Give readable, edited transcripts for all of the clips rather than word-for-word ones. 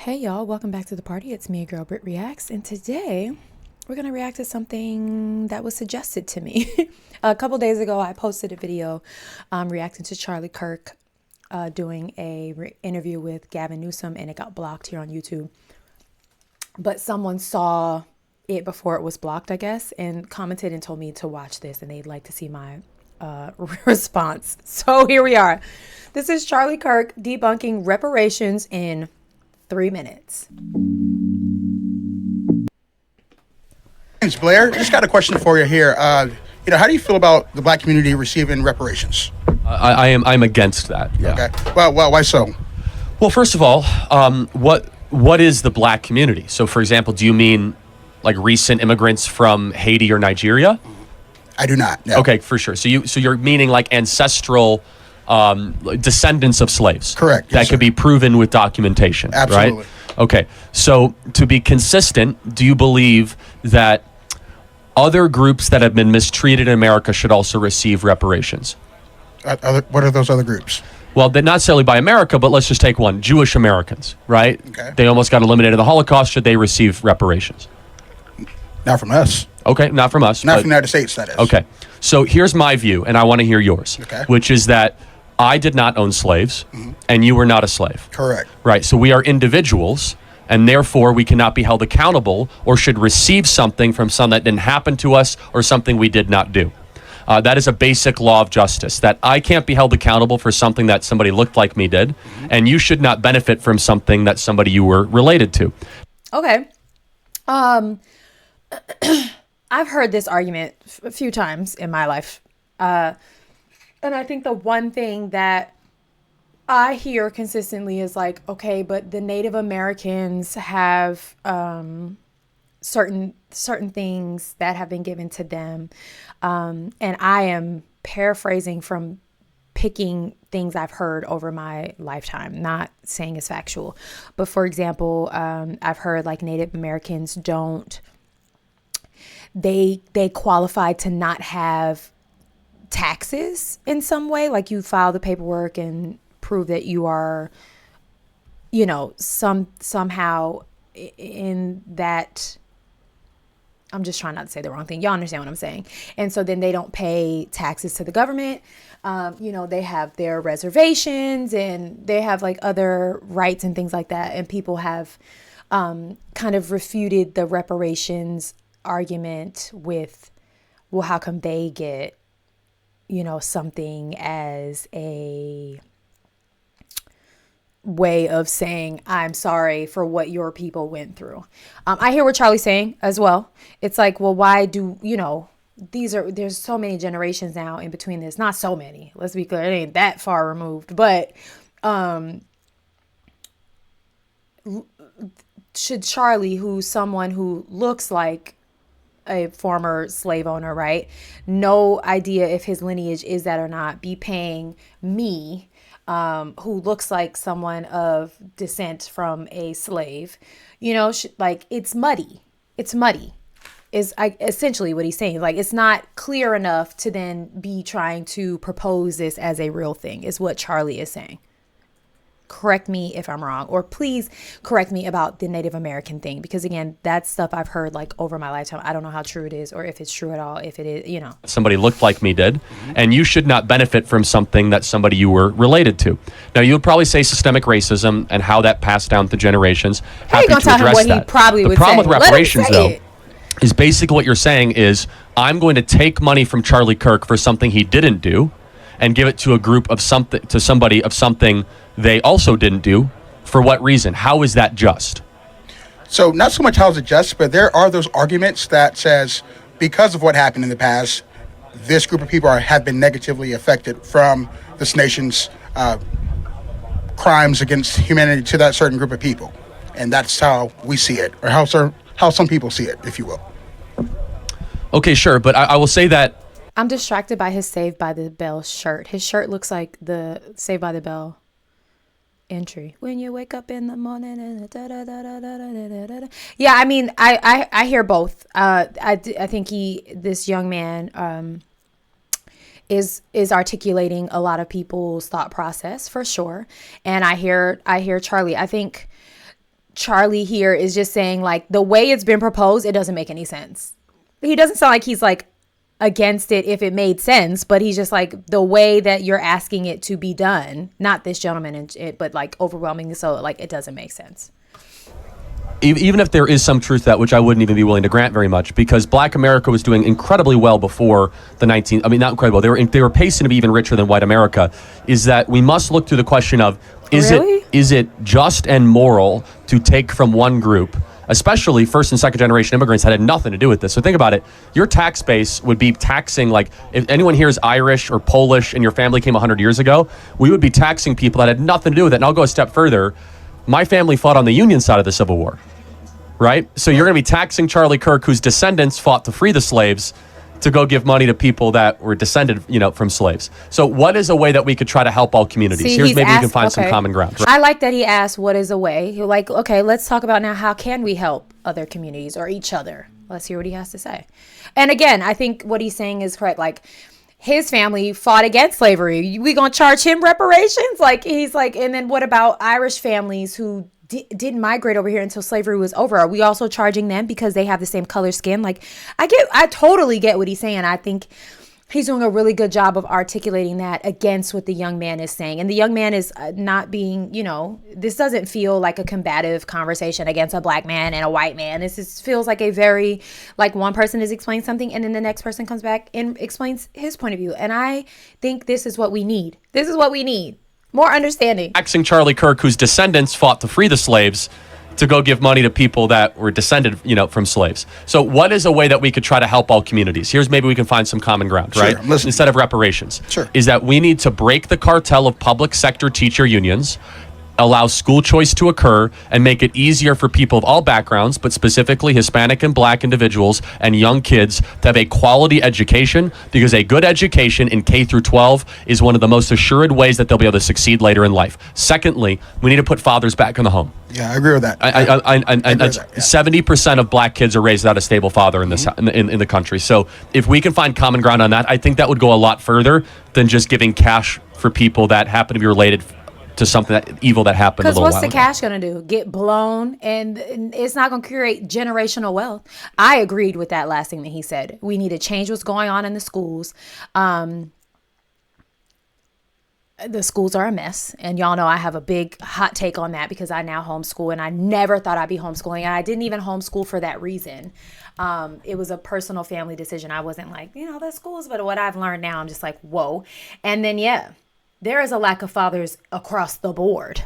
Hey y'all, welcome back to the party. It's me, your girl BrittReacts, and today we're gonna react to something that was suggested to me. A couple days ago, I posted a video reacting to Charlie Kirk doing a interview with Gavin Newsom, and it got blocked here on YouTube. But someone saw it before it was blocked, I guess, and commented and told me to watch this, and they'd like to see my response. So here we are. This is Charlie Kirk debunking reparations in 3 minutes. James Blair, just got a question for you here. How do you feel about the black community receiving reparations? I'm against that. Yeah. Okay. Well, why so? Well, first of all, what is the black community? So, for example, do you mean like recent immigrants from Haiti or Nigeria? I do not. No. Okay, for sure. So you're meaning like ancestral descendants of slaves. Correct. That could be proven with documentation. Absolutely. Right? Okay. So to be consistent, do you believe that other groups that have been mistreated in America should also receive reparations? What are those other groups? Well, they're not necessarily by America, but let's just take one. Jewish Americans, right? Okay. They almost got eliminated in the Holocaust. Should they receive reparations? Not from us. Okay, not from us. Not from the United States, that is. Okay. So here's my view, and I want to hear yours, Okay. which is that I did not own slaves, and you were not a slave. Correct. Right. So we are individuals, and therefore we cannot be held accountable or should receive something from something that didn't happen to us or something we did not do. That is a basic law of justice, that I can't be held accountable for something that somebody looked like me did, and you should not benefit from something that somebody you were related to. Okay. I've heard this argument a few times in my life. And I think the one thing that I hear consistently is like, okay, but the Native Americans have certain things that have been given to them. And I am paraphrasing from picking things I've heard over my lifetime, not saying it's factual. But for example, I've heard like Native Americans they qualify to not have taxes in some way, like you file the paperwork and prove that you are, somehow in that. I'm just trying not to say the wrong thing. Y'all understand what I'm saying. And so then they don't pay taxes to the government. They have their reservations and they have like other rights and things like that. And people have kind of refuted the reparations argument with, well, how come they get something as a way of saying, I'm sorry for what your people went through. I hear what Charlie's saying as well. It's like, well, why do, there's so many generations now in between this. Not so many, let's be clear. It ain't that far removed, but should Charlie, who's someone who looks like a former slave owner, right? No idea if his lineage is that or not, be paying me, who looks like someone of descent from a slave, like it's muddy. It's muddy is essentially what he's saying. Like, it's not clear enough to then be trying to propose this as a real thing is what Charlie is saying. Correct me if I'm wrong, or please correct me about the Native American thing, because again, that's stuff I've heard like over my lifetime. I don't know how true it is or if it's true at all. If it is, somebody looked like me did, and you should not benefit from something that somebody you were related to. Now, you would probably say systemic racism and how that passed down to generations. How you gonna tell him what he probably would say? The problem with reparations, though, is basically what you're saying is I'm going to take money from Charlie Kirk for something he didn't do, and give it to a group of something, to somebody of something they also didn't do. For what reason? How is that just? So not so much how is it just, but there are those arguments that says because of what happened in the past, this group of people have been negatively affected from this nation's crimes against humanity to that certain group of people. And that's how we see it, or how some people see it, if you will. Okay, sure. But I will say that I'm distracted by his Saved by the Bell shirt. His shirt looks like the Saved by the Bell entry. When you wake up in the morning and yeah, I mean, I hear both. I think this young man is articulating a lot of people's thought process for sure. And I hear Charlie. I think Charlie here is just saying, like, the way it's been proposed, it doesn't make any sense. He doesn't sound like he's like against it if it made sense, but he's just like, the way that you're asking it to be done, not this gentleman, but like overwhelmingly so, like, it doesn't make sense. Even if there is some truth to that, which I wouldn't even be willing to grant very much, because Black America was doing incredibly well before the not incredible. They were pacing to be even richer than white America. Is that we must look through the question of, is it just and moral to take from one group, especially first and second generation immigrants that had nothing to do with this? So think about it. Your tax base would be taxing, like, if anyone here is Irish or Polish and your family came 100 years ago, we would be taxing people that had nothing to do with it. And I'll go a step further. My family fought on the Union side of the Civil War, right? So you're going to be taxing Charlie Kirk, whose descendants fought to free the slaves, to go give money to people that were descended, from slaves. So what is a way that we could try to help all communities? Here's maybe we can find some common ground. Right? I like that he asked, what is a way? You're like, okay, let's talk about now, how can we help other communities or each other? Let's hear what he has to say. And again, I think what he's saying is correct. Like, his family fought against slavery. We gonna charge him reparations? Like, he's like, and then what about Irish families who didn't migrate over here until slavery was over? Are we also charging them because they have the same color skin? Like, I totally get what he's saying. I think he's doing a really good job of articulating that against what the young man is saying. And the young man is not being, this doesn't feel like a combative conversation against a Black man and a white man. Feels like a very, like, one person is explaining something and then the next person comes back and explains his point of view. And I think this is what we need. This is what we need. More understanding. Taxing Charlie Kirk, whose descendants fought to free the slaves, to go give money to people that were descended, from slaves. So what is a way that we could try to help all communities? Here's maybe we can find some common ground, right? Instead of reparations. Sure. Is that we need to break the cartel of public sector teacher unions, allow school choice to occur, and make it easier for people of all backgrounds, but specifically Hispanic and Black individuals and young kids, to have a quality education, because a good education in K through 12 is one of the most assured ways that they'll be able to succeed later in life. Secondly, we need to put fathers back in the home. Yeah, I agree with that. I agree with that, 70% of Black kids are raised without a stable father in this in the country. So if we can find common ground on that, I think that would go a lot further than just giving cash for people that happen to be related to something evil that happened a little while ago. Because what's the cash going to do? Get blown, and it's not going to create generational wealth. I agreed with that last thing that he said. We need to change what's going on in the schools. The schools are a mess, and y'all know I have a big hot take on that because I now homeschool, and I never thought I'd be homeschooling, and I didn't even homeschool for that reason. It was a personal family decision. I wasn't like, the schools, but what I've learned now, I'm just like, whoa. And then, there is a lack of fathers across the board,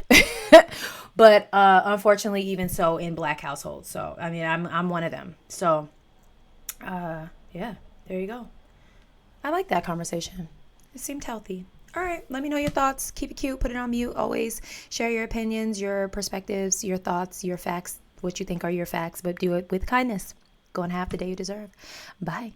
but unfortunately, even so in Black households. So, I mean, I'm one of them. So, there you go. I like that conversation. It seemed healthy. All right. Let me know your thoughts. Keep it cute. Put it on mute. Always share your opinions, your perspectives, your thoughts, your facts, what you think are your facts, but do it with kindness. Go and have the day you deserve. Bye.